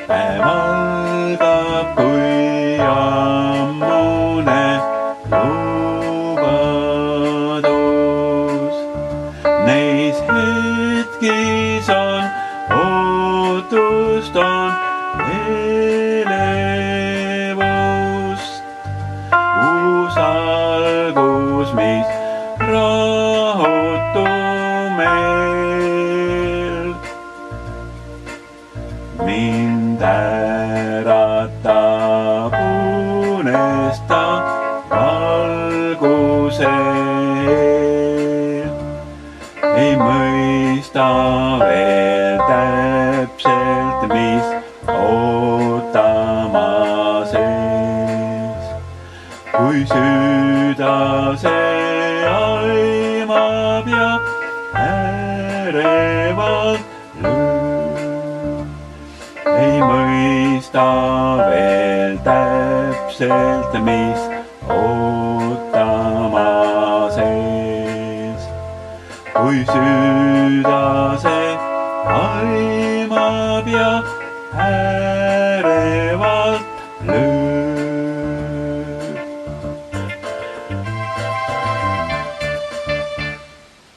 päev algab kui ammune lubadus. Neis hetkis on ootust, on elevust. Uus algus, mis rahutu meil. Mind äratab unesta valgusel. Ei mõista veel täpselt, mis ootama sees. Kui süda see aimab ja ärevalt lööb. Ei mõista veel täpselt, mis ootama sees. Kui süda see aimab ja